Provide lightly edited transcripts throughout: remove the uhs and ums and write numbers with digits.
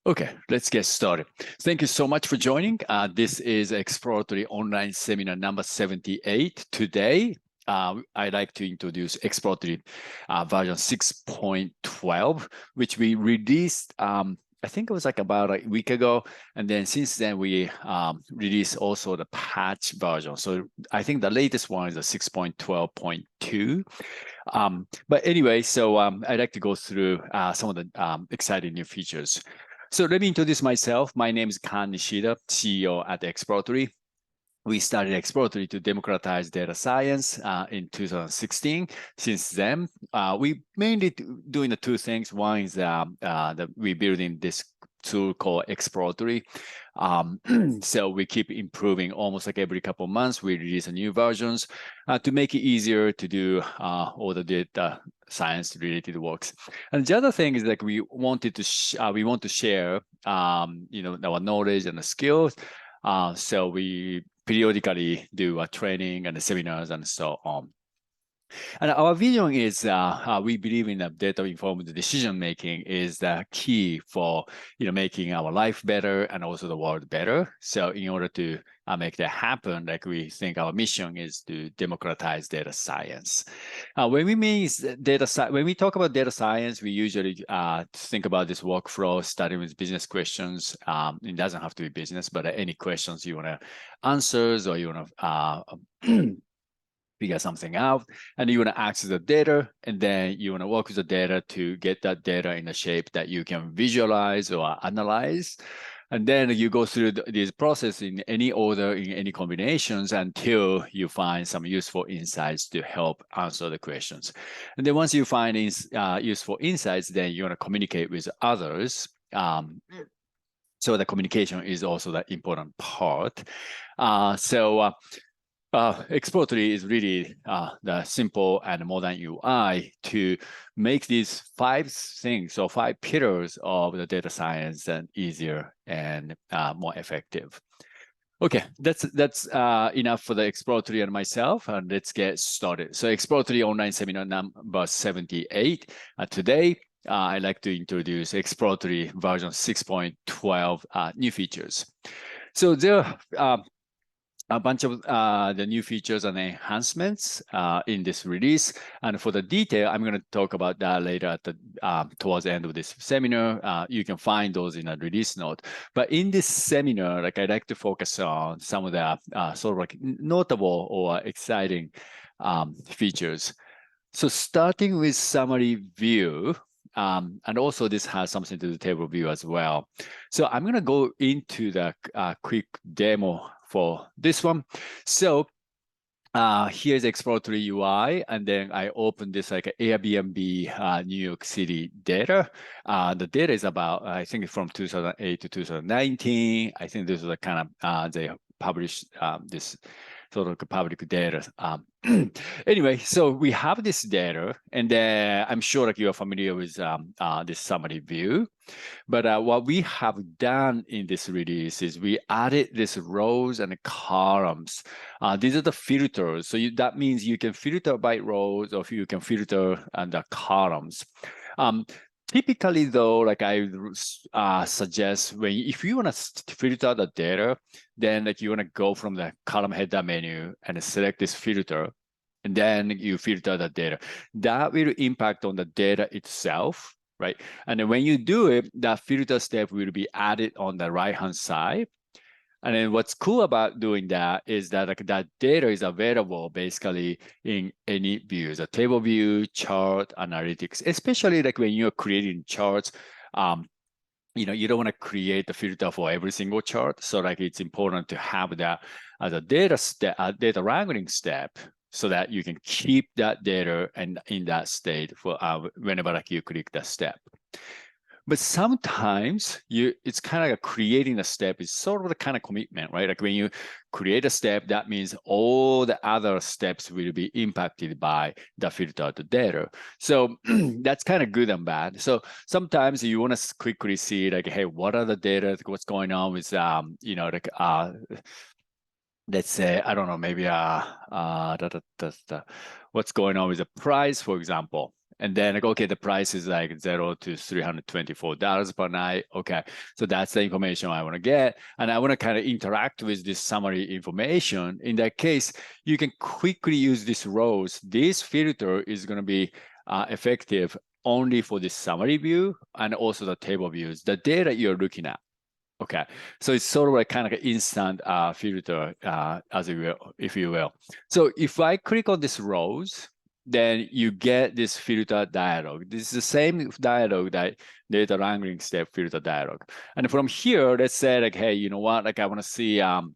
Okay, let's get started. Thank you so much for joining. This is Exploratory Online Seminar number 78. Today, I'd like to introduce Exploratory version 6.12, which we released, I think it was like about a week ago. And then since then, we released also the patch version. So I think the latest one is a 6.12.2. But anyway, so I'd like to go through some of the exciting new features. So let me introduce myself. My name is Kan Nishida, CEO at Exploratory. We started Exploratory to democratize data science in 2016. Since then, we mainly doing the two things. One is that we're building this tool called Exploratory. So we keep improving almost like every couple of months. We release new versions to make it easier to do all the data science related works. And the other thing is like we want to share our knowledge and the skills. So we periodically do training and seminars and so on. And our vision is we believe in data-informed decision-making is the key for making our life better and also the world better. So in order to make that happen, like we think our mission is to democratize data science. When we talk about data science, we usually think about this workflow, starting with business questions. It doesn't have to be business, but any questions you want to answer or you want to figure something out, and you want to access the data, and then you want to work with the data to get that data in a shape that you can visualize or analyze. And then you go through this process in any order, in any combinations, until you find some useful insights to help answer the questions. And then once you find useful insights, then you want to communicate with others. So the communication is also the important part. Exploratory is really the simple and modern UI to make these 5 things or 5 pillars of the data science and easier and more effective. Okay, that's enough for the Exploratory and myself, and let's get started. So Exploratory Online Seminar number 78. Today, I'd like to introduce Exploratory version 6.12 new features. So there are a bunch of the new features and enhancements in this release. And for the detail, I'm going to talk about that later at the towards the end of this seminar. You can find those in a release note. But in this seminar, like I'd like to focus on some of the sort of like notable or exciting features. So starting with summary view, and also this has something to do with table view as well. So I'm going to go into the quick demo for this one. So here's Exploratory UI, and then I open this like Airbnb New York City data. The data is about, I think, from 2008 to 2019. I think this is the kind of, they published this sort of public data. Anyway, so we have this data, and I'm sure like you are familiar with this summary view. But what we have done in this release is we added these rows and columns. These are the filters. So that means you can filter by rows, or you can filter under columns. Typically, though, like I suggest if you want to filter the data, then like you want to go from the column header menu and select this filter, and then you filter the data. That will impact on the data itself, right? And then when you do it, that filter step will be added on the right-hand side. And then what's cool about doing that is that like that data is available basically in any views, a table view, chart, analytics, especially like when you're creating charts. You don't want to create the filter for every single chart. So like it's important to have that as a data wrangling step, so that you can keep that data and in that state for whenever like you click that step. But sometimes it's kind of like creating a step is sort of the kind of commitment, right? Like when you create a step, that means all the other steps will be impacted by the filtered data. So that's kind of good and bad. So sometimes you want to quickly see like, hey, what are the data? What's going on with let's say, I don't know, maybe what's going on with the price, for example. And then like, okay, the price is like $0 to $324 per night. Okay, so that's the information I want to get. And I want to kind of interact with this summary information. In that case, you can quickly use these rows. This filter is going to be effective only for this summary view and also the table views, the data you're looking at. Okay, so it's sort of like kind of an instant filter, as it will, if you will. So if I click on these rows, then you get this filter dialog. This is the same dialog that data wrangling step filter dialog. And from here, let's say like, hey, you know what? Like I want to see the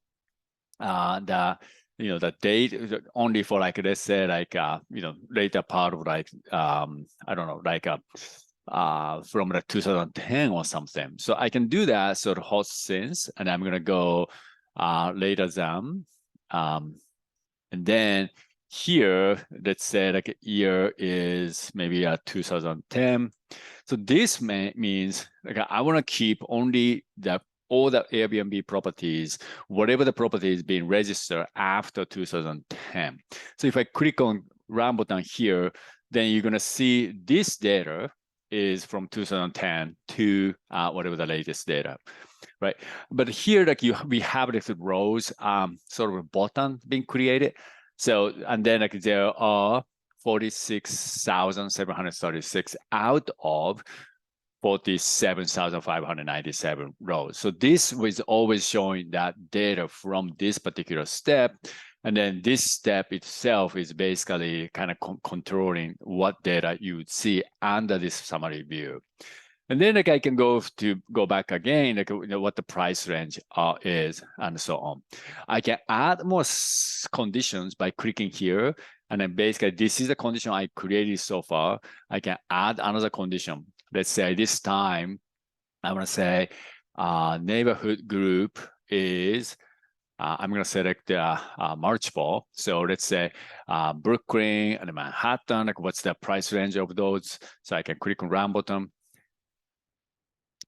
date only for like, let's say like later part of like I don't know, like from like 2010 or something. So I can do that sort of host since, and I'm gonna go later than, and then here, let's say like year is maybe 2010. So this means like I want to keep only all the Airbnb properties, whatever the property is being registered after 2010. So if I click on run button here, then you're gonna see this data is from 2010 to whatever the latest data, right? But here, like we have like the rows, sort of a button being created. So, and then like there are 46,736 out of 47,597 rows. So this was always showing that data from this particular step. And then this step itself is basically kind of controlling what data you would see under this summary view. And then like I can go back again, like what the price range is and so on. I can add more conditions by clicking here. And then basically this is the condition I created so far. I can add another condition. Let's say this time, I want to say neighborhood group is, I'm going to select multiple. So let's say Brooklyn and Manhattan, like what's the price range of those? So I can click on run button.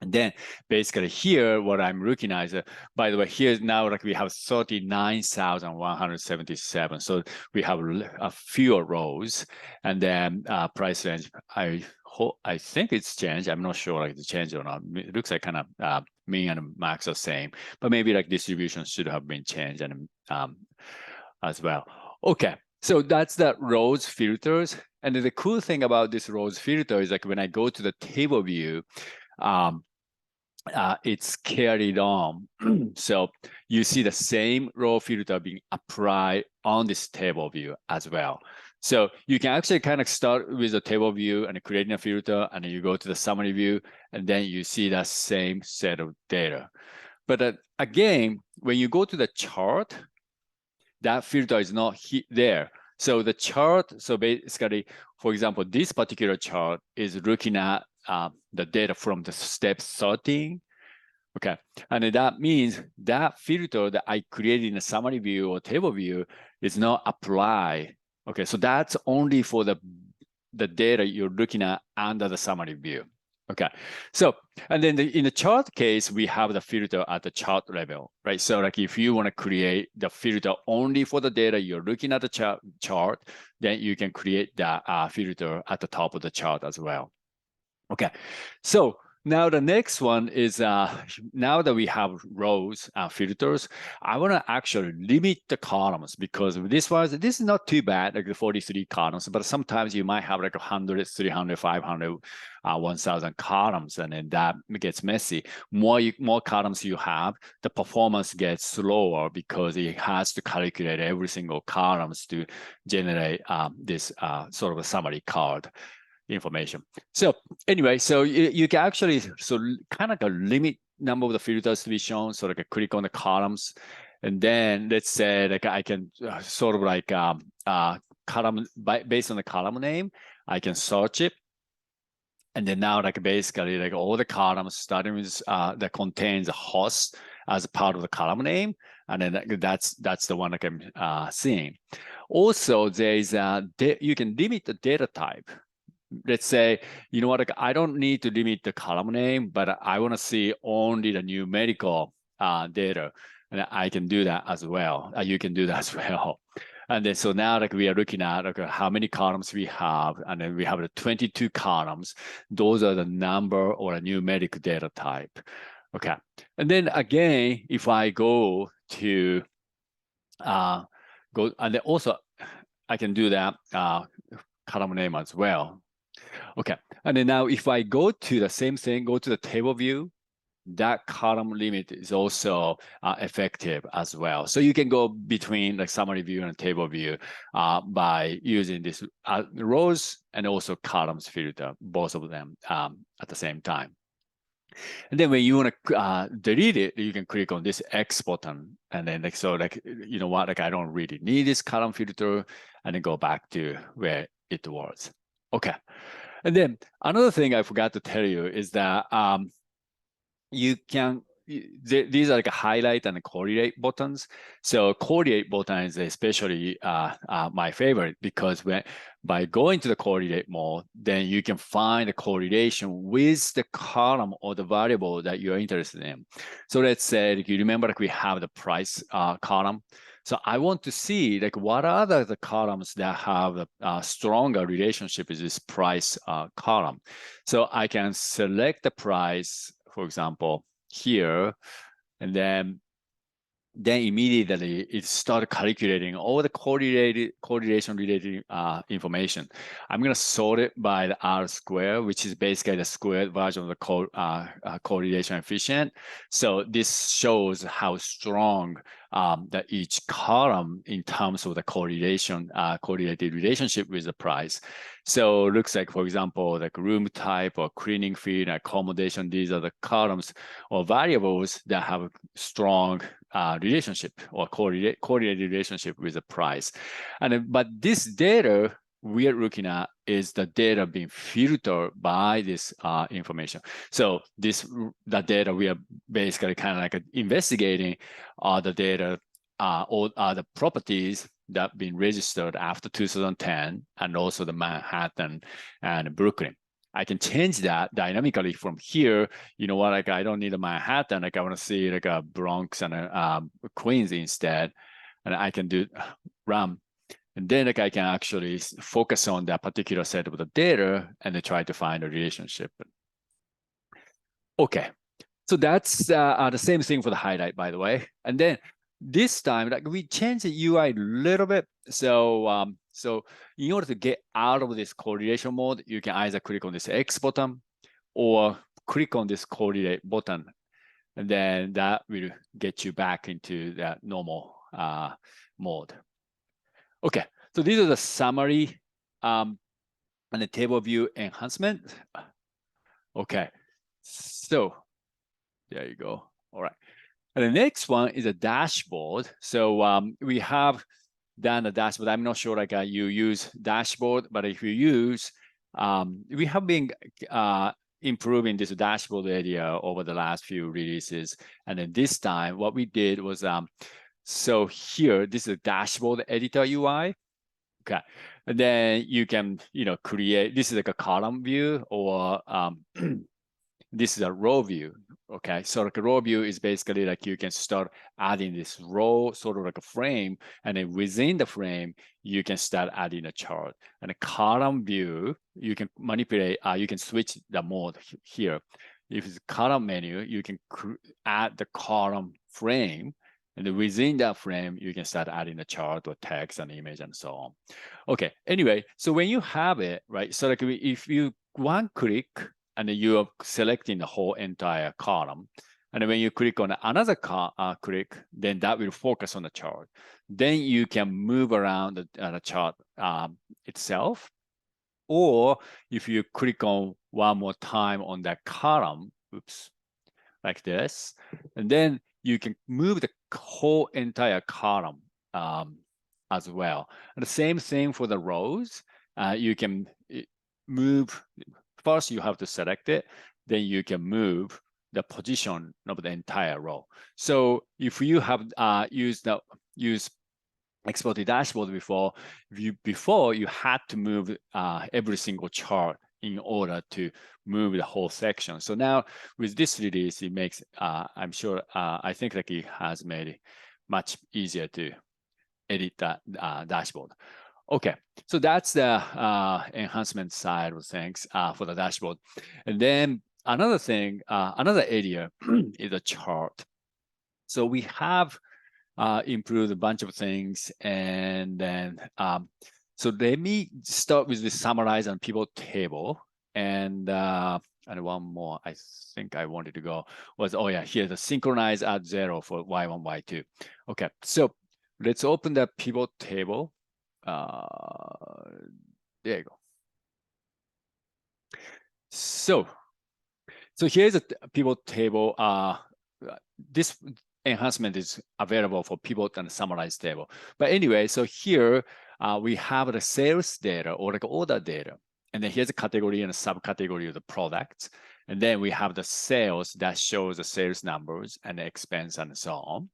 And then basically here, what I'm looking at is, by the way, here now like we have 39,177. So we have a fewer rows, and then price range. I think it's changed. I'm not sure like it's changed or not. It looks like kind of min and max are same, but maybe like distribution should have been changed and as well. Okay, so that's the rows filters. And then the cool thing about this rows filter is like when I go to the table view, it's carried on. So you see the same row filter being applied on this table view as well. So you can actually kind of start with the table view and creating a filter, and then you go to the summary view, and then you see that same set of data. But again, when you go to the chart, that filter is not there. So the chart, so basically, for example, this particular chart is looking at the data from the step 13. Okay, and that means that filter that I created in the summary view or table view is not applied. Okay, so that's only for the data you're looking at under the summary view. Okay, so, and then in the chart case, we have the filter at the chart level, right? So like if you want to create the filter only for the data you're looking at the chart, then you can create that filter at the top of the chart as well. Okay, so now the next one is, now that we have rows filters, I want to actually limit the columns, because this is not too bad, like the 43 columns, but sometimes you might have like 100, 300, 500, 1,000 columns, and then that gets messy. More columns you have, the performance gets slower because it has to calculate every single columns to generate this sort of a summary card information. So anyway, so you can actually kind of a limit number of the filters to be shown. So like I click on the columns, and then let's say like I can sort of like column based on the column name, I can search it. And then now like basically like all the columns starting with that contains a host as part of the column name. And then that's the one that I'm seeing. Also, there is you can limit the data type. Let's say, you know what, like, I don't need to limit the column name, but I want to see only the numerical data. And I can do that as well. You can do that as well. And then so now like we are looking at like how many columns we have, and then we have the 22 columns. Those are the number or a numeric data type. Okay. And then again, if I go to and then also I can do that column name as well. Okay. And then now if I go to the same thing, go to the table view, that column limit is also effective as well. So you can go between like summary view and table view by using this rows and also columns filter, both of them at the same time. And then when you want to delete it, you can click on this X button. And then like, so like, you know what, like I don't really need this column filter, and then go back to where it was. Okay. And then another thing I forgot to tell you is that you can, these are like a highlight and a correlate buttons. So correlate button is especially my favorite, because by going to the correlate mode, then you can find a correlation with the column or the variable that you're interested in. So let's say, like, you remember like we have the price column. So I want to see like what are the columns that have a stronger relationship with this price column. So I can select the price, for example, here, and then immediately it started calculating all the correlation related information. I'm going to sort it by the R square, which is basically the squared version of the correlation efficient. So this shows how strong that each column in terms of the correlated relationship with the price. So it looks like, for example, like room type or cleaning fee and accommodation, these are the columns or variables that have a strong relationship or correlated relationship with the price. But this data we are looking at is the data being filtered by this information. So the data we are basically kind of like investigating are the data or are the properties that have been registered after 2010, and also the Manhattan and Brooklyn. I can change that dynamically from here. You know what, like I don't need a Manhattan, like I want to see like a Bronx and a Queens instead. And I can do run. And then like I can actually focus on that particular set of the data and then try to find a relationship. Okay, so that's the same thing for the highlight, by the way. And then this time, like we changed the UI a little bit. So so in order to get out of this correlation mode, you can either click on this X button or click on this correlate button, and then that will get you back into that normal mode. Okay, so these are the summary and the table view enhancement. Okay, so there you go. All right. And the next one is a dashboard. So we have done a dashboard. I'm not sure like you use dashboard, but if you use, we have been improving this dashboard area over the last few releases. And then this time what we did was, so here, this is a dashboard editor UI. Okay. And then you can, create, this is like a column view, or this is a row view. Okay, so like a row view is basically like you can start adding this row, sort of like a frame, and then within the frame, you can start adding a chart. And a column view, you can manipulate, you can switch the mode here. If it's a column menu, you can add the column frame, and then within that frame, you can start adding a chart or text and image and so on. Okay, anyway, so when you have it, right, so like if you one click, and then you are selecting the whole entire column. And then when you click on another click, then that will focus on the chart. Then you can move around the chart itself. Or if you click on one more time on that column, oops, like this, and then you can move the whole entire column as well. And the same thing for the rows. You can move. First, you have to select it, then you can move the position of the entire row. So if you have used Exploratory dashboard before, you had to move every single chart in order to move the whole section. So now with this release, it makes, I'm sure, I think like it has made it much easier to edit that dashboard. Okay, so that's the enhancement side of things for the dashboard. And then another thing, another area is a chart. So we have improved a bunch of things, and then so let me start with the summarize and pivot table, and one more I think I wanted to go was, oh yeah, here the synchronize at 0 for Y1, Y2. Okay, so let's open the pivot table. There you go. So here's a pivot table. This enhancement is available for pivot and summarize table. But anyway, so here we have the sales data or like order data. And then here's a category and a subcategory of the products. And then we have the sales that shows the sales numbers and the expense and so on.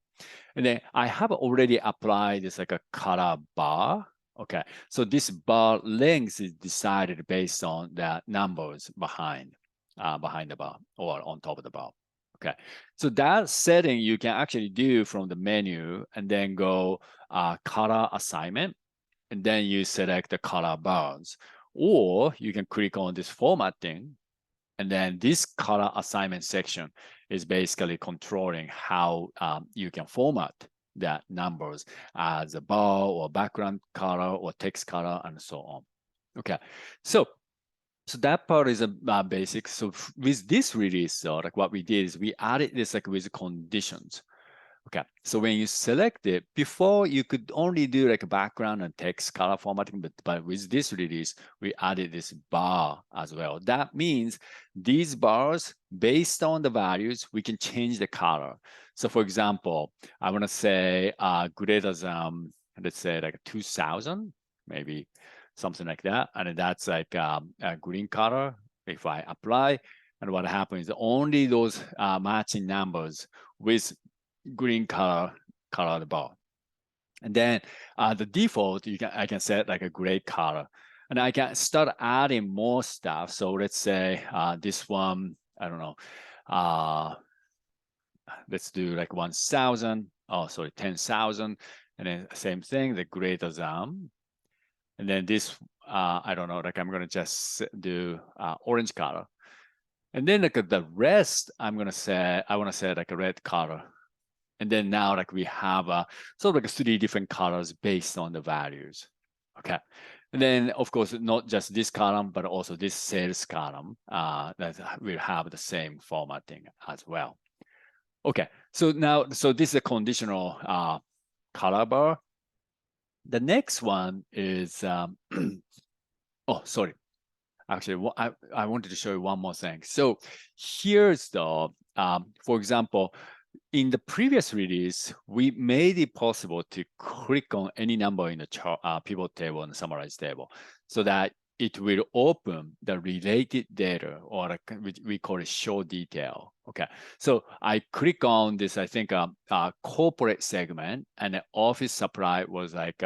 And then I have already applied this like a color bar. Okay, so this bar length is decided based on the numbers behind the bar or on top of the bar. Okay, so that setting you can actually do from the menu and then go color assignment, and then you select the color bars, or you can click on this formatting, and then this color assignment section is basically controlling how you can format the numbers as a bar or background color or text color and so on. Okay, so that part is a basic. So with this release, like what we did is we added this like with conditions. Okay, so when you select it, before you could only do like a background and text color formatting, but with this release, we added this bar as well. That means these bars, based on the values, we can change the color. So for example, I want to say greater than, let's say like 2000, maybe something like that. And that's like a green color. If I apply, and what happens, only those matching numbers with green color the bar. And then the default, I can set like a gray color. And I can start adding more stuff. So let's say this one, I don't know, let's do like 1,000. Oh, sorry, 10,000. And then same thing, the greater than. And then this, I don't know, like I'm going to just do orange color. And then like the rest, I want to say like a red color. And then now like we have sort of like 3 different colors based on the values. Okay. And then of course, not just this column, but also this sales column that will have the same formatting as well. Okay. So now, so this is a conditional color bar. The next one is, oh, sorry. Actually, I wanted to show you one more thing. So here's the, for example, in the previous release, we made it possible to click on any number in the chart, pivot table and summarize table, so that it will open the related data, or like we call it show detail. Okay, so I click on this, I think corporate segment, and the office supply was like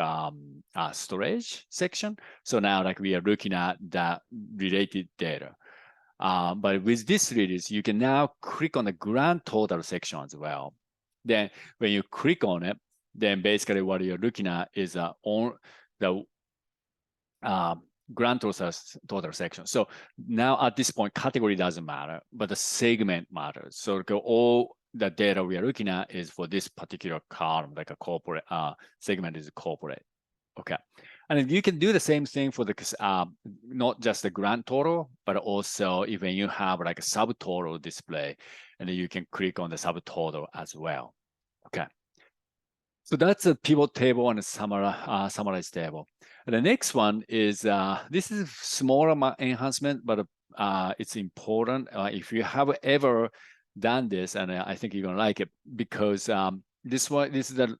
storage section. So now like we are looking at that related data. But with this release, you can now click on the grand total section as well. Then when you click on it, then basically what you're looking at is on the grand total section. So now at this point, category doesn't matter, but the segment matters. So all the data we are looking at is for this particular column, like a corporate segment is corporate. Okay. And you can do the same thing for the not just the grand total, but also even you have like a subtotal display, and then you can click on the subtotal as well. Okay. So that's a pivot table and a summarize table. And the next one is, this is smaller enhancement, but it's important. If you have ever done this, and I think you're gonna like it, because this is the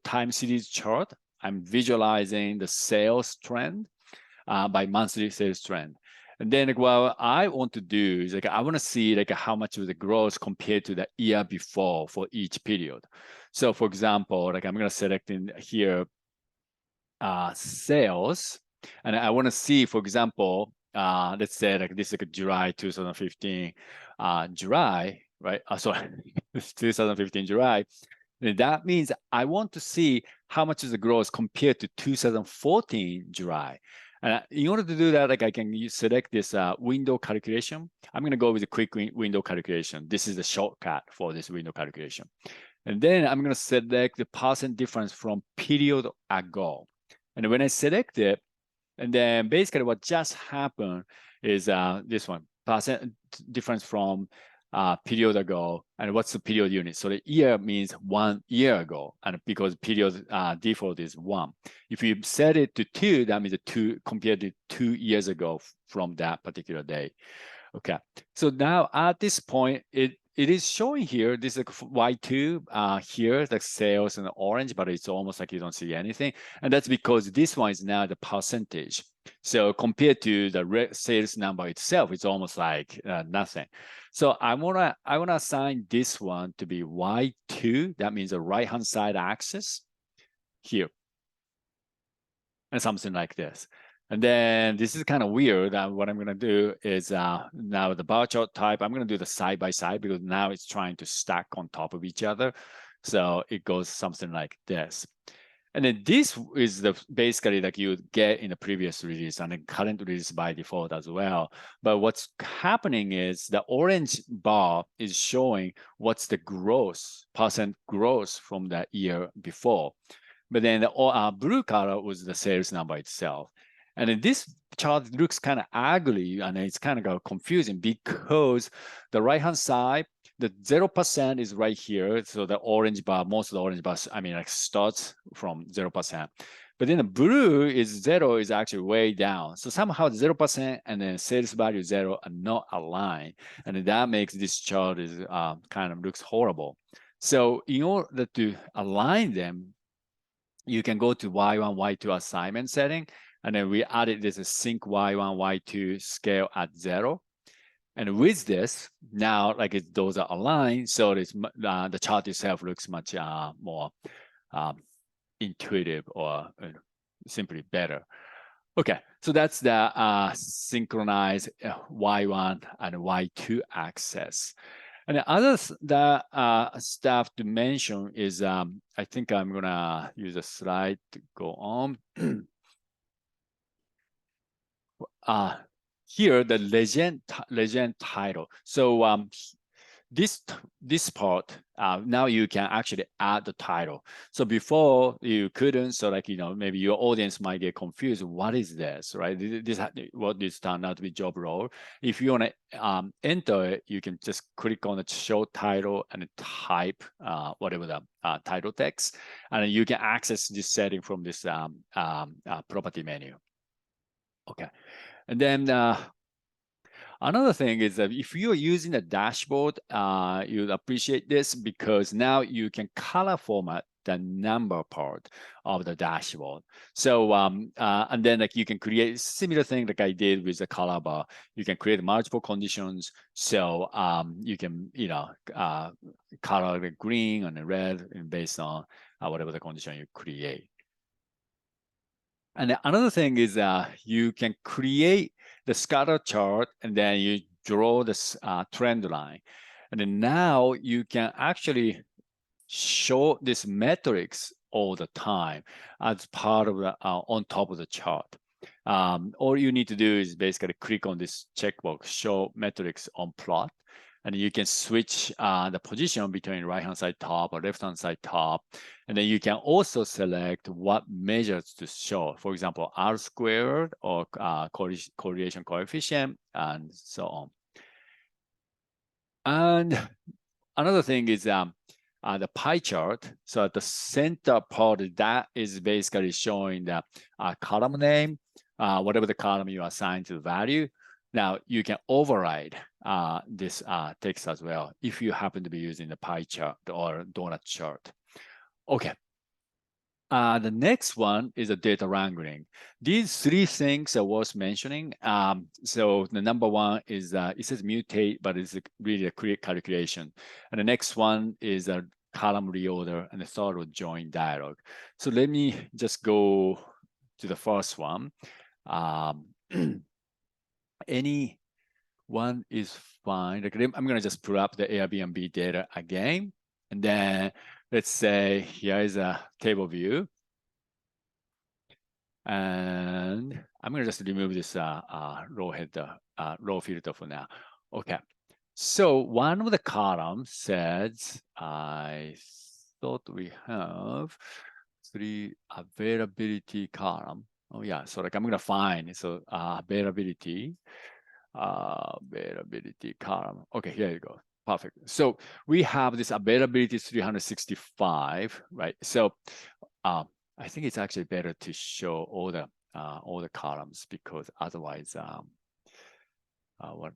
time series chart. I'm visualizing the sales trend by monthly sales trend. And then what I want to do is like, I want to see like how much of the growth compared to the year before for each period. So for example, like I'm going to select in here sales, and I want to see, for example, let's say like this is like July 2015, July, right? Sorry, 2015 July. And that means I want to see how much is the growth compared to 2014 July. And in order to do that, like I can select this window calculation. I'm going to go with a quick window calculation. This is the shortcut for this window calculation. And then I'm going to select the percent difference from period ago. And when I select it, and then basically what just happened is this one, percent difference from period ago. And what's the period unit? So the year means 1 year ago. And because period default is 1. If you set it to 2, that means 2 compared to 2 years ago from that particular day. Okay, so now at this point, it is showing here, this is Y2 here, the sales in orange, but it's almost like you don't see anything. And that's because this one is now the percentage. So compared to the sales number itself, it's almost like nothing. So I wanna assign this one to be Y2. That means the right-hand side axis here. And something like this. And then this is kind of weird. What I'm going to do is now the bar chart type, I'm going to do the side by side because now it's trying to stack on top of each other. So it goes something like this. And then this is the basically like you get in the previous release and the current release by default as well. But what's happening is the orange bar is showing what's the growth, percent growth from the year before. But then the blue color was the sales number itself. And then this chart looks kind of ugly and it's kind of confusing because the right-hand side, the 0% is right here. So the orange bar, most of the orange bars, I mean, like starts from 0%. But then the blue is 0 is actually way down. So somehow 0% and then sales value 0 are not aligned. And that makes this chart is kind of looks horrible. So in order to align them, you can go to Y1, Y2 assignment setting. And then we added this sync Y1, Y2 scale at 0. And with this, now like those are aligned, so it's, the chart itself looks much more intuitive or simply better. Okay, so that's the synchronized Y1 and Y2 axis. And the other stuff to mention is, I think I'm gonna use a slide to go on. Here, the legend title. So this part, now you can actually add the title. So before you couldn't, so like, maybe your audience might get confused. What is this, right? What this turned out to be job role. If you want to enter it, you can just click on the show title and type whatever the title text. And you can access this setting from this property menu. Okay. And then another thing is that if you're using a dashboard, you'd appreciate this because now you can color format the number part of the dashboard. So, and then like you can create similar thing like I did with the color bar. You can create multiple conditions. So you can, color the green and the red based on whatever the condition you create. And another thing is you can create the scatter chart and then you draw this trend line. And then now you can actually show this metrics all the time as part of the on top of the chart. All you need to do is basically click on this checkbox, show metrics on plot. And you can switch the position between right-hand side top or left-hand side top. And then you can also select what measures to show. For example, R squared or correlation coefficient and so on. And another thing is the pie chart. So at the center part, that is basically showing the column name, whatever the column you assign to the value. Now you can override this text as well if you happen to be using the pie chart or donut chart. Okay. The next one is a data wrangling. These three things are worth mentioning. So the number one is it says mutate, but it's really a quick calculation. And the next one is a column reorder, and the third one join dialog. So let me just go to the first one. Any one is fine. Like, I'm going to just pull up the Airbnb data again. And then let's say here is a table view. And I'm going to just remove this row header, row filter for now. Okay. So one of the columns says, I thought we have 3 availability column. Oh yeah, so like I'm going to find, so availability column. Okay, here you go. Perfect. So we have this availability 365, right? So I think it's actually better to show all the columns, because otherwise, what?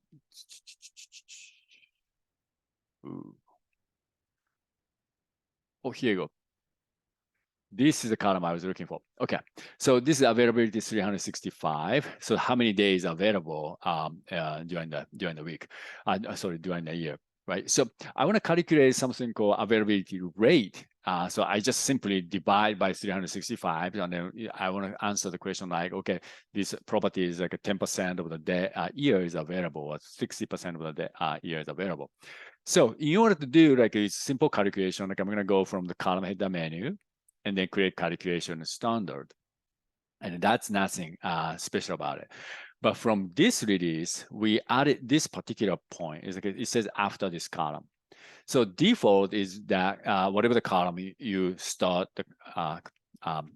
Ooh. Oh, here you go. This is the column I was looking for. Okay, so this is availability 365. So how many days available during the week? Sorry, during the year, right? So I want to calculate something called availability rate. So I just simply divide by 365, and then I want to answer the question like, okay, this property is like 10% of the day, year is available, or 60% of the day, year is available. So in order to do like a simple calculation, like I'm going to go from the column header menu, and then create calculation standard. And that's nothing special about it. But from this release, we added this particular point. It says after this column. So default is that whatever the column you start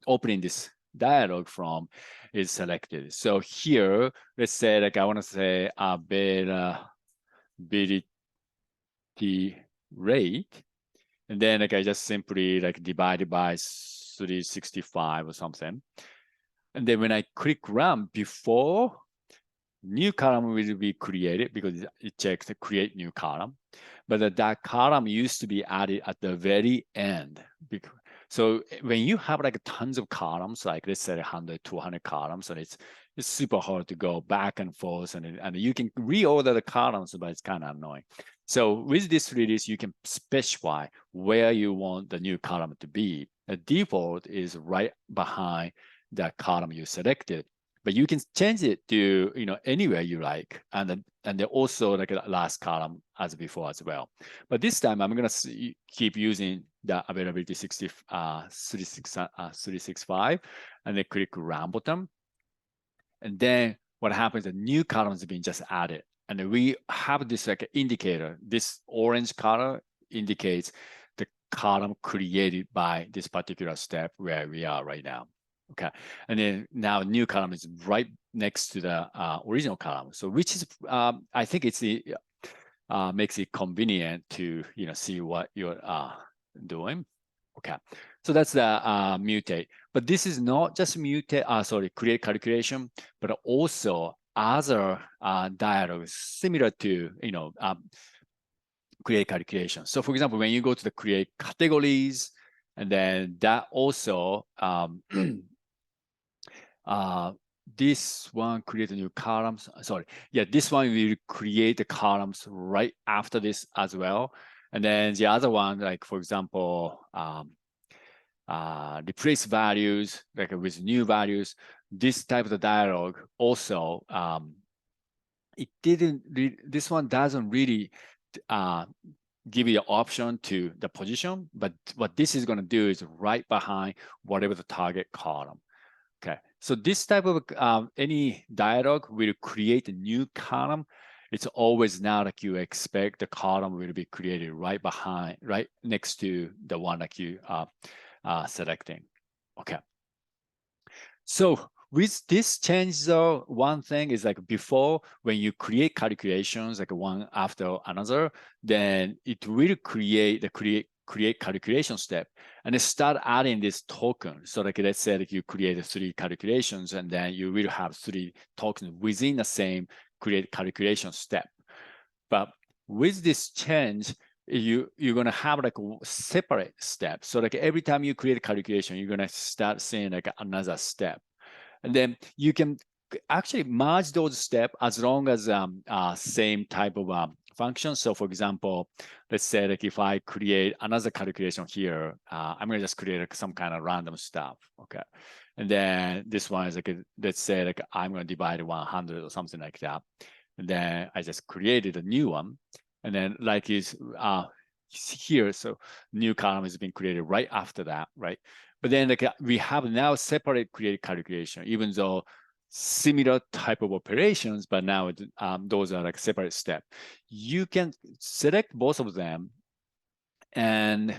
opening this dialog from is selected. So here, let's say like I want to say availability rate. And then like I just simply like divide it by 365 or something. And then when I click run, before new column will be created, because it checks the create new column. But that column used to be added at the very end. So when you have like tons of columns, like let's say 100, 200 columns, and it's super hard to go back and forth, and you can reorder the columns, but it's kind of annoying. So with this release, you can specify where you want the new column to be. The default is right behind the column you selected, but you can change it to anywhere you like, and then also like a last column as before as well. But this time I'm gonna keep using the availability 365, and then click run button, and then what happens? The new column is being just added, and then we have this like indicator. This orange color indicates the column created by this particular step where we are right now. Okay, and then now new column is right next to the original column. So which is, I think it's the makes it convenient to see what you're doing. Okay, so that's the mutate. But this is not just mutate, create calculation, but also other dialogues similar to create calculation. So for example, when you go to the create categories, and then that also this one create a new columns. Sorry, yeah, this one will create the columns right after this as well. And then the other one, like for example, replace values like with new values. This type of dialogue also, this one doesn't really give you the option to the position, but what this is going to do is right behind whatever the target column. Okay, so this type of any dialog will create a new column. It's always now like you expect the column will be created right behind, right next to the one like you selecting. Okay. So with this change though, one thing is like before, when you create calculations like one after another, then it will create the create calculation step, and then start adding this token. So like let's say like you create 3 calculations, and then you will have 3 tokens within the same create calculation step. But with this change, you're gonna have like a separate step. So like every time you create a calculation, you're gonna start seeing like another step. And then you can actually merge those steps as long as same type of function. So for example, let's say like if I create another calculation here, I'm gonna just create like some kind of random stuff, okay? And then this one is like, let's say like I'm gonna divide 100 or something like that. And then I just created a new one. And then like is here. So new column has been created right after that, right? But then like we have now separate create calculation, even though similar type of operations, but now those are like separate step. You can select both of them, and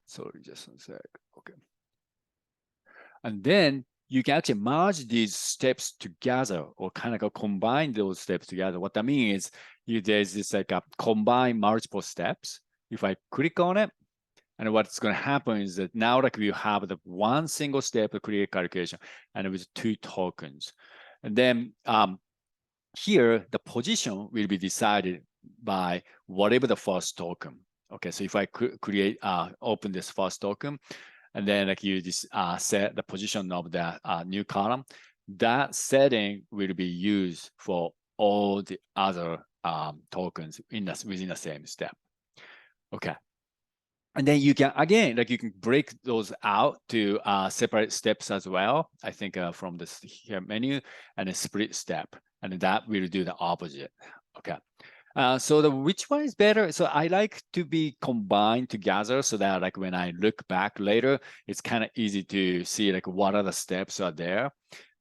sorry, just one sec. Okay, and then you can actually merge these steps together, or kind of combine those steps together. What that means is there's this like a combine multiple steps. If I click on it, and what's going to happen is that now like we have the one single step to create calculation, and with 2 tokens. And then here, the position will be decided by whatever the first token. Okay, so if I create, open this first token, and then like you just set the position of the new column, that setting will be used for all the other tokens within the same step. Okay. And then you can, again, like you can break those out to separate steps as well. I think from this here menu, and a split step, and that will do the opposite. Okay. So which one is better? So I like to be combined together so that like when I look back later, it's kind of easy to see like what other steps are there.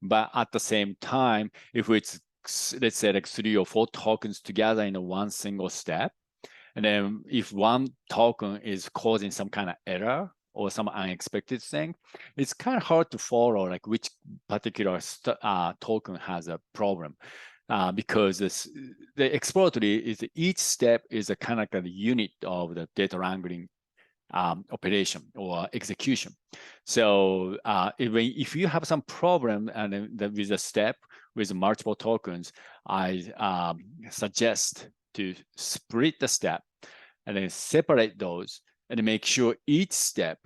But at the same time, if it's, let's say like 3 or 4 tokens together in one single step, and then if one token is causing some kind of error or some unexpected thing, it's kind of hard to follow like which particular token has a problem. Because the exploratory is each step is a kind of like a unit of the data wrangling operation or execution. So if you have some problem and with a step with multiple tokens, I suggest to split the step and then separate those and make sure each step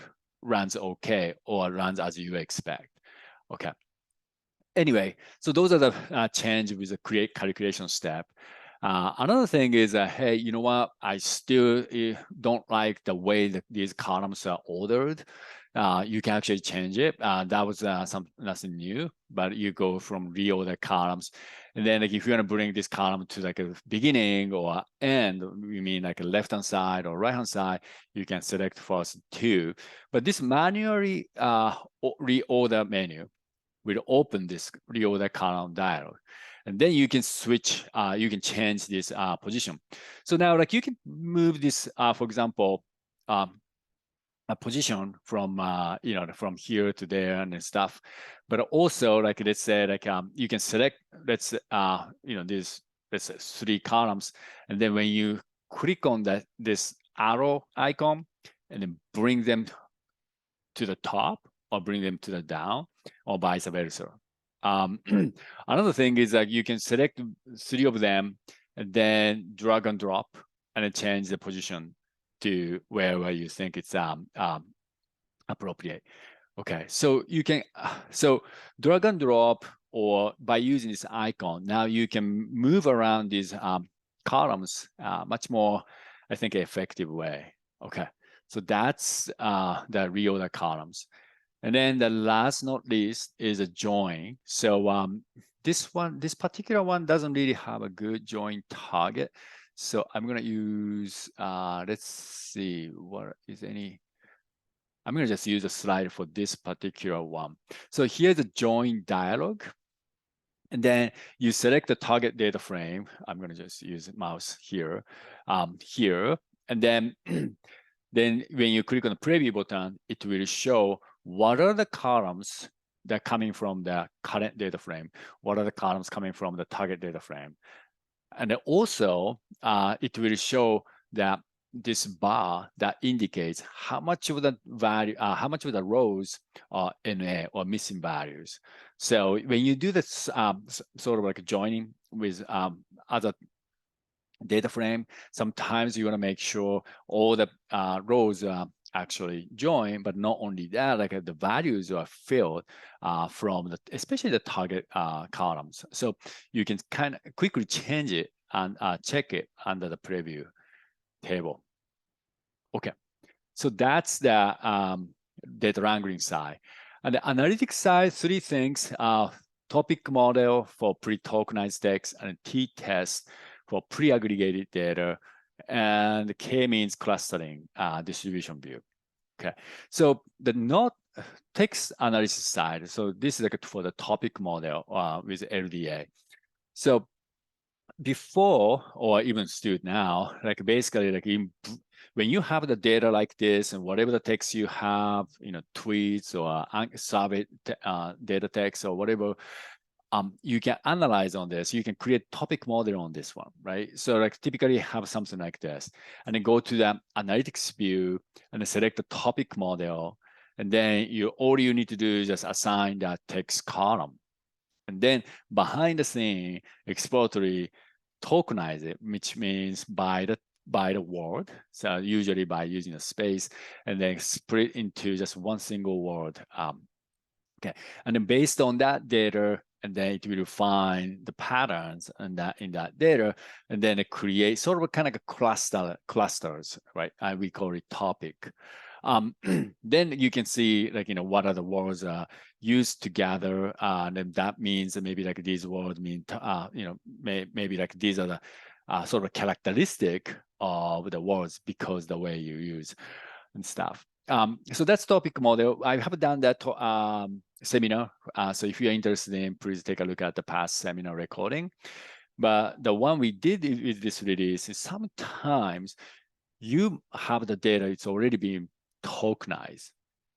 runs okay or runs as you expect. Okay. Anyway, so those are the change with the create calculation step. Another thing is, hey, you know what? I still don't like the way that these columns are ordered. You can actually change it. That was nothing new, but you go from reorder columns. And then like, if you want to bring this column to like a beginning or end, you mean like a left-hand side or right-hand side, you can select first 2. But this manually reorder menu will open this reorder column dialog. And then you can switch, you can change this position. So now like you can move this, for example, a position from from here to there and stuff, but also like let's say like you can select let's this let's say 3 columns, and then when you click on this arrow icon and then bring them to the top or bring them to the down or vice versa. Another thing is that you can select 3 of them and then drag and drop and then change the position to wherever you think it's appropriate. Okay, so you can drag and drop, or by using this icon, now you can move around these columns much more, I think, effective way. Okay, so that's the reorder columns. And then the last not least is a join. So this particular one doesn't really have a good join target. So I'm gonna use, let's see, what is any, I'm gonna just use a slide for this particular one. So here's a join dialog. And then you select the target data frame. I'm gonna just use mouse here, and then then when you click on the preview button, it will show what are the columns that are coming from the current data frame, what are the columns coming from the target data frame. And then also, it will show that this bar that indicates how much of the value, how much of the rows are NA or missing values. So when you do this sort of like joining with other data frame, sometimes you want to make sure all the rows are actually join, but not only that, like the values are filled from especially the target columns. So you can kind of quickly change it and check it under the preview table. Okay, so that's the data wrangling side. And the analytics side, 3 things: topic model for pre-tokenized text and t-test for pre-aggregated data, and K means clustering distribution view. Okay, so the not text analysis side. So this is like for the topic model with LDA. So before, or even still now, like basically like when you have the data like this and whatever the text you have, tweets or survey data text or whatever, you can analyze on this. You can create topic model on this one, right? So like typically have something like this, and then go to the analytics view and then select the topic model, and then all you need to do is just assign that text column, and then behind the scene, Exploratory tokenize it, which means by the word. So usually by using a space, and then split into just one single word. Okay, and then based on that data, and then it will find the patterns in that data, and then it creates sort of a kind of a clusters, right? We call it topic. Then you can see like what are the words used together, and then that means that maybe like these words mean maybe like these are the sort of characteristic of the words because the way you use and stuff. So that's topic model. I have done that seminar. So if you're interested in, please take a look at the past seminar recording. But the one we did with this release is sometimes you have the data, it's already been tokenized.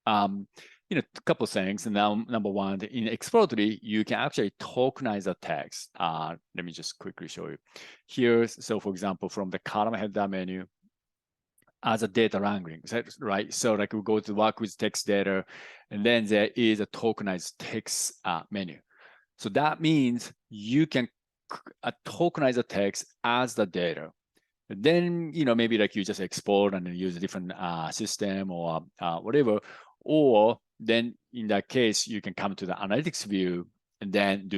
A couple of things. And now, number one, in Exploratory, you can actually tokenize the text. Let me just quickly show you here. So for example, from the column header menu, as a data wrangling, right? So like we go to work with text data, and then there is a tokenized text menu. So that means you can tokenize the text as the data. And then, maybe like you just export and then use a different system or whatever. Or then in that case, you can come to the analytics view and then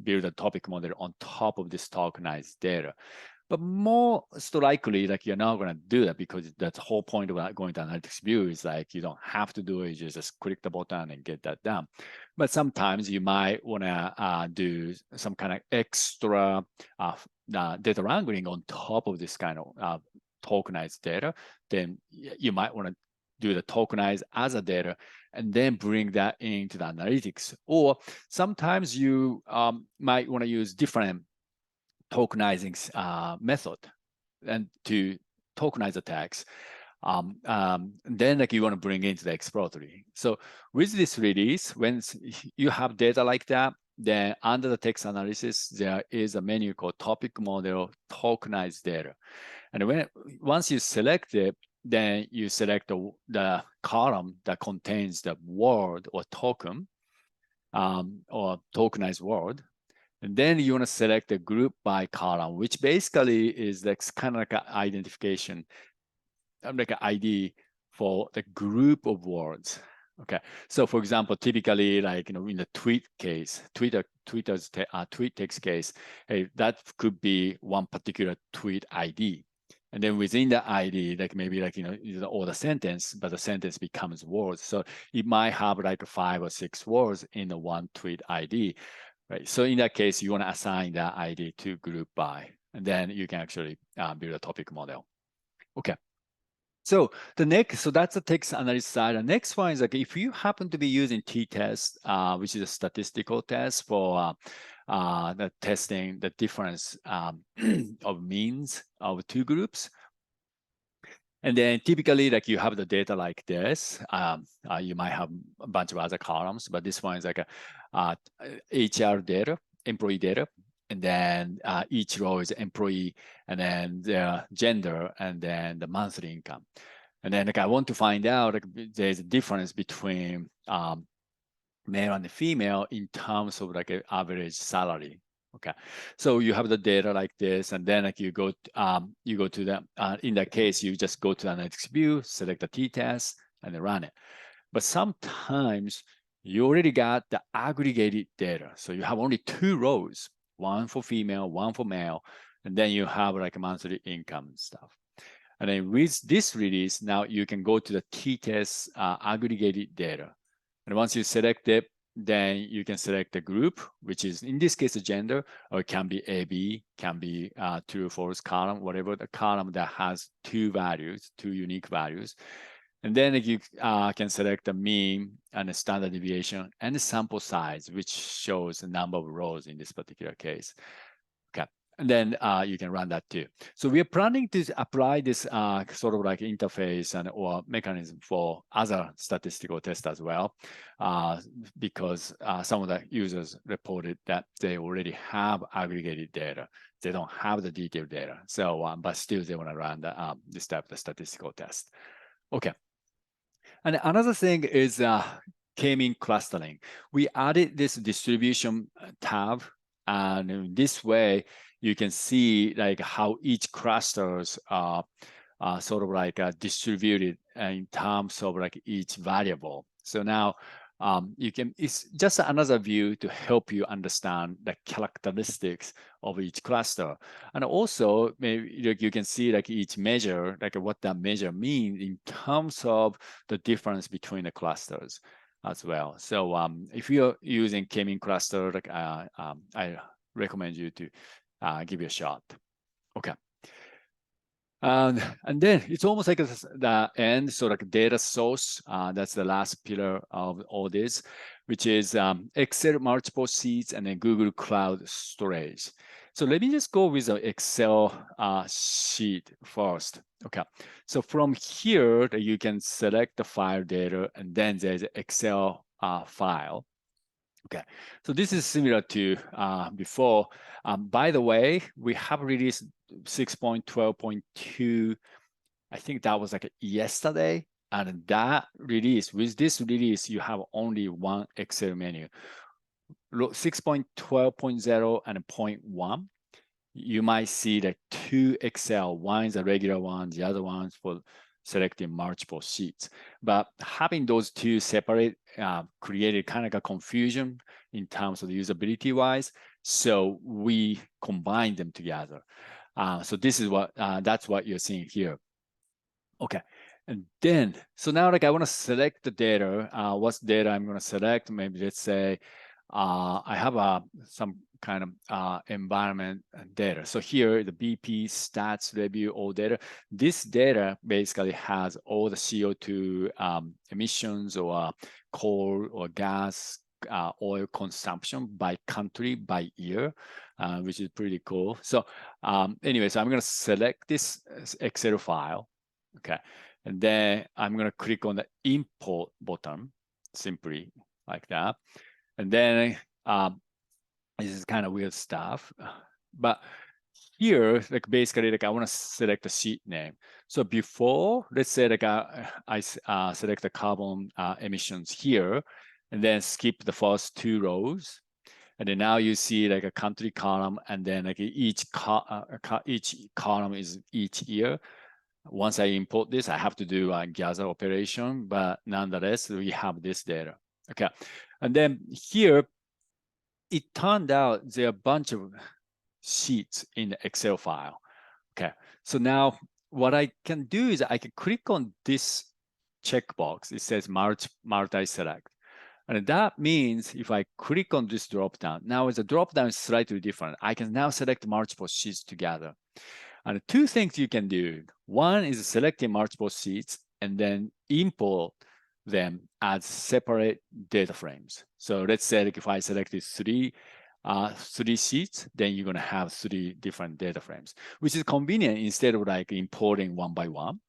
build a topic model on top of this tokenized data. But most likely, like you're not going to do that because that's the whole point of going to analytics view is like you don't have to do it. You just click the button and get that done. But sometimes you might want to do some kind of extra data wrangling on top of this kind of tokenized data. Then you might want to do the tokenized as a data and then bring that into the analytics. Or sometimes you might want to use different tokenizing method and to tokenize the text. Then like you want to bring into the Exploratory. So with this release, when you have data like that, then under the text analysis, there is a menu called topic model tokenized data. And once you select it, then you select the column that contains the word or token or tokenized word. And then you want to select the group by column, which basically is like kind of like an identification, like an ID for the group of words. Okay, so for example, typically like in the tweet case, Twitter's tweet text case, hey, that could be one particular tweet ID. And then within the ID, like maybe like all the sentence, but the sentence becomes words. So it might have like 5 or 6 words in the one tweet ID. Right. So in that case, you want to assign that ID to group by, and then you can actually build a topic model. Okay. So that's the text analysis side. The next one is like if you happen to be using t-test, which is a statistical test for the testing the difference of means of two groups. And then typically, like you have the data like this. You might have a bunch of other columns, but this one is like a HR data, employee data. And then each row is employee, and then their gender, and then the monthly income. And then like I want to find out like there's a difference between male and female in terms of like an average salary. Okay, so you have the data like this, and then like you go to the in that case you just go to the analytics view, select the t-test, and then run it. But sometimes you already got the aggregated data, so you have only 2 rows, one for female, one for male, and then you have like a monthly income and stuff. And then with this release, now you can go to the t-test aggregated data, and once you select it, then you can select the group, which is in this case, the gender, or it can be AB, can be true, false column, whatever the column that has two values, two unique values. And then you can select the mean and the standard deviation and the sample size, which shows the number of rows in this particular case. Okay. And then you can run that too. So we are planning to apply this sort of like interface and or mechanism for other statistical tests as well, because some of the users reported that they already have aggregated data. They don't have the detailed data. So, but still they want to run the, this type of statistical test. Okay. And another thing is k-mean clustering. We added this distribution tab, and in this way, you can see like how each clusters are sort of like distributed in terms of like each variable. So now you can, it's just another view to help you understand the characteristics of each cluster. And also maybe like you can see like each measure, like what that measure means in terms of the difference between the clusters as well. So if you're using k-mean cluster, like I recommend you to give it a shot. Okay. And then it's almost like the end, so like data source, that's the last pillar of all this, which is Excel multiple sheets and then Google Cloud Storage. So let me just go with the Excel sheet first. Okay, so from here, you can select the file data and then there's an Excel file. Okay, so this is similar to before. By the way, we have released 6.12.2. I think that was like yesterday. And that release, with this release, you have only one Excel menu. 6.12.0 and 0.1, you might see the two Excel. One is a regular one, the other one is for selecting multiple sheets. But having those two separate created kind of a confusion in terms of the usability wise. So we combine them together. So this is what, that's what you're seeing here. Okay. And then, so now like I want to select the data. What's data I'm going to select? Maybe let's say I have some kind of environment data. So here, the BP stats review all data. This data basically has all the CO2 emissions or coal or gas, oil consumption by country, by year, which is pretty cool. So anyway, so I'm going to select this Excel file. Okay. And then I'm going to click on the import button, simply like that. And then this is kind of weird stuff. But here, like basically, like I want to select the sheet name. So before, let's say like I select the carbon emissions here, and then skip the first two rows. And then now you see like a country column, and then like each column is each year. Once I import this, I have to do a gather operation, but nonetheless, we have this data. Okay, and then here, it turned out there are a bunch of sheets in the Excel file. Okay, so now what I can do is I can click on this checkbox. It says multi-select. And that means if I click on this dropdown, now the dropdown is slightly different. I can now select multiple sheets together. And two things you can do. One is selecting multiple sheets and then import them as separate data frames. So let's say like if I selected three sheets, then you're going to have three different data frames, which is convenient instead of like importing one by one.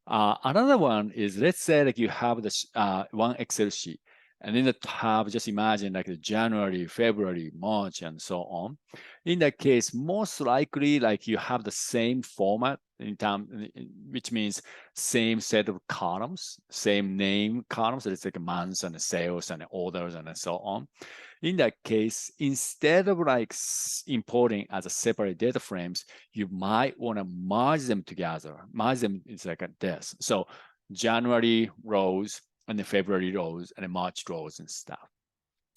Another one is, let's say like you have this one Excel sheet, and in the tab, just imagine like the January, February, March, and so on. In that case, most likely like you have the same format in term, which means same set of columns, same name columns. So it's like months and sales and orders and so on. In that case, instead of like importing as a separate data frames, you might want to merge them together. Merge them is like this. So January rows, and the February rows, and the March rows and stuff,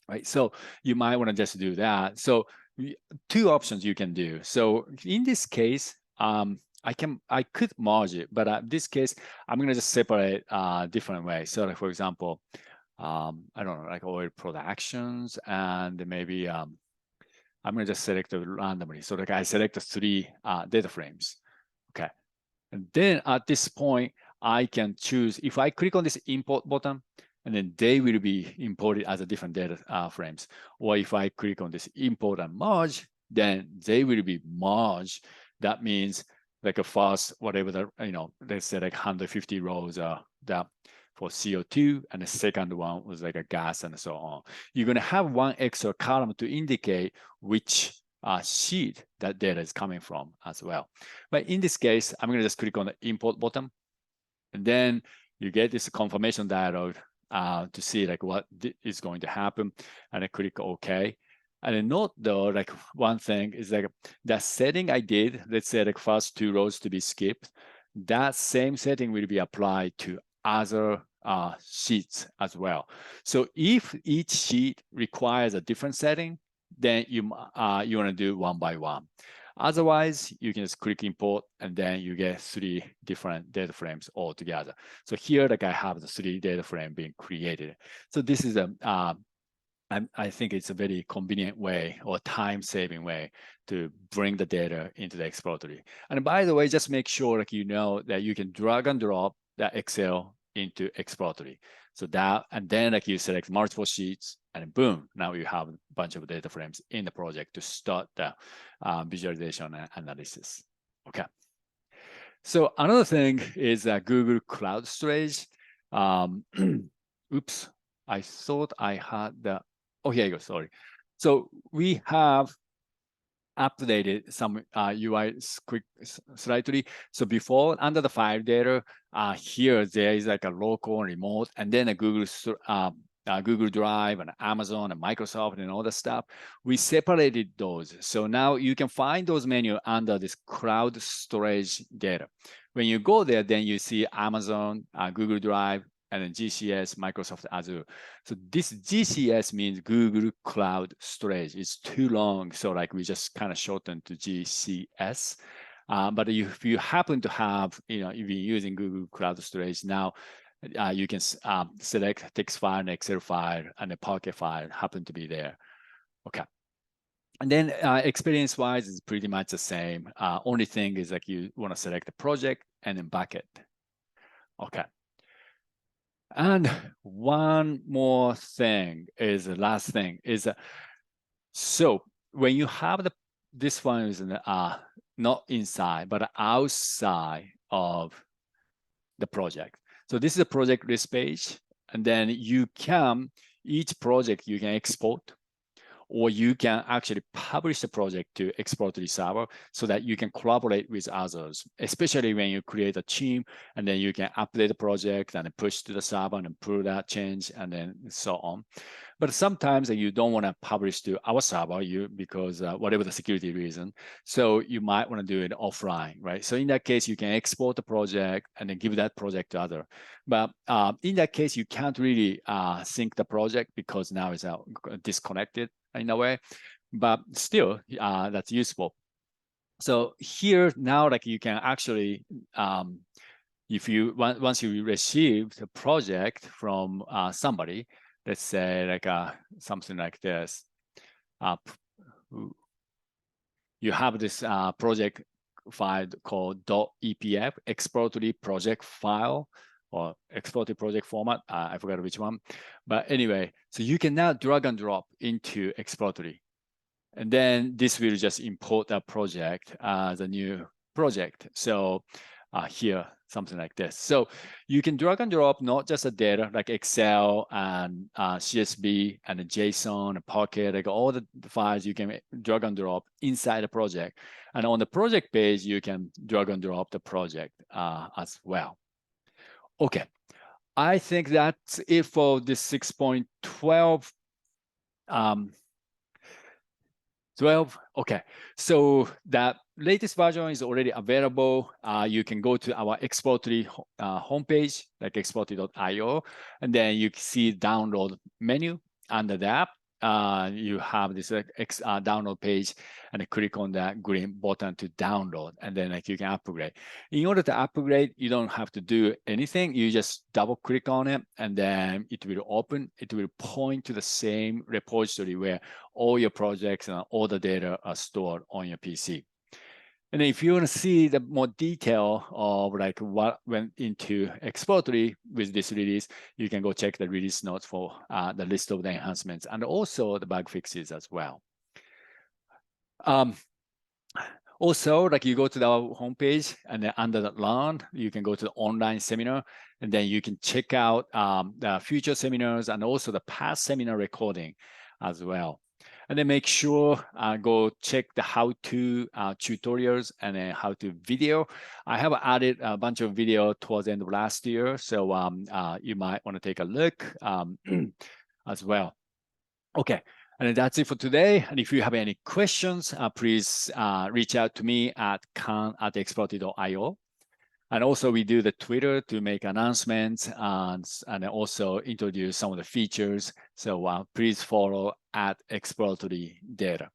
right? So you might want to just do that. So two options you can do. So in this case, I could merge it, but in this case, I'm going to just separate different ways. So like, for example, I don't know, like oil productions, and maybe I'm going to just select it randomly. So like I select 3 data frames. Okay. And then at this point, I can choose, if I click on this import button, and then they will be imported as a different data frames. Or if I click on this import and merge, then they will be merged. That means like a first, whatever the, let's say like 150 rows are that for CO2, and the second one was like a gas and so on. You're going to have one extra column to indicate which sheet that data is coming from as well. But in this case, I'm going to just click on the import button, and then you get this confirmation dialog to see like what is going to happen, and I click OK. And then note though, like one thing is like that setting I did, let's say like first 2 rows to be skipped, that same setting will be applied to other sheets as well. So if each sheet requires a different setting, then you want to do one by one. Otherwise, you can just click import, and then you get 3 different data frames all together. So here, like I have the 3 data frame being created. So this is I think it's a very convenient way or time-saving way to bring the data into the Exploratory. And by the way, just make sure like you know that you can drag and drop that Excel into Exploratory. So that, and then like you select multiple sheets, and boom, now you have a bunch of data frames in the project to start the visualization and analysis. Okay. So another thing is Google Cloud Storage. Oops, I thought I had the, oh, here you go, sorry. So we have updated some UI quick slightly. So before, under the file data, here there is like a local and remote, and then a Google Drive and Amazon and Microsoft and all that stuff. We separated those. So now you can find those menus under this cloud storage data. When you go there, then you see Amazon, Google Drive, and then GCS, Microsoft Azure. So this GCS means Google Cloud Storage. It's too long, so like we just kind of shortened to GCS. But if you happen to have, you've been using Google Cloud Storage now, you can select text file, and Excel file, and a Pocket file happen to be there. Okay. And then experience-wise is pretty much the same. Only thing is like you want to select the project and then bucket. Okay. And one more thing is the last thing is, so when you have this one is not inside, but outside of the project. So this is a project list page, and then each project you can export, or you can actually publish the project to Exploratory server so that you can collaborate with others, especially when you create a team, and then you can update the project and push to the server and pull that change and then so on. But sometimes you don't want to publish to our server because whatever the security reason, so you might want to do it offline, right? So in that case, you can export the project and then give that project to other. But in that case, you can't really sync the project because now it's disconnected in a way, but still that's useful. So here now, like you can actually, if you once you receive the project from somebody, let's say like something like this, you have this project file called .epf, exploratory project file, or exploratory project format. I forgot which one. But anyway, so you can now drag and drop into Exploratory. And then this will just import that project as a new project. So here, something like this. So you can drag and drop not just the data like Excel and CSV and JSON and Pocket, like all the files you can drag and drop inside the project. And on the project page, you can drag and drop the project as well. Okay, I think that's it for this 6.12. 12, okay. So that latest version is already available. You can go to our Exploratory homepage, like exploratory.io, and then you can see download menu under the app. you have this download page, and click on that green button to download, and then like you can upgrade. In order to upgrade, you don't have to do anything. You just double click on it, and then it will open. It will point to the same repository where all your projects and all the data are stored on your PC. And if you want to see the more detail of like what went into Exploratory with this release, you can go check the release notes for the list of the enhancements and also the bug fixes as well. Also, like you go to the homepage, and then under the Learn, you can go to the online seminar, and then you can check out the future seminars and also the past seminar recording as well. And then make sure go check the how-to tutorials and then how-to video. I have added a bunch of video towards the end of last year, so you might want to take a look as well. Okay, and that's it for today. And if you have any questions, please reach out to me at kan@exploratory.io. And also we do the Twitter to make announcements and also introduce some of the features. So please follow @Exploratory Data.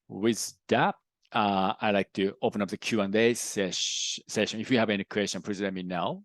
With that, I'd like to open up the Q&A session. If you have any question, please let me know.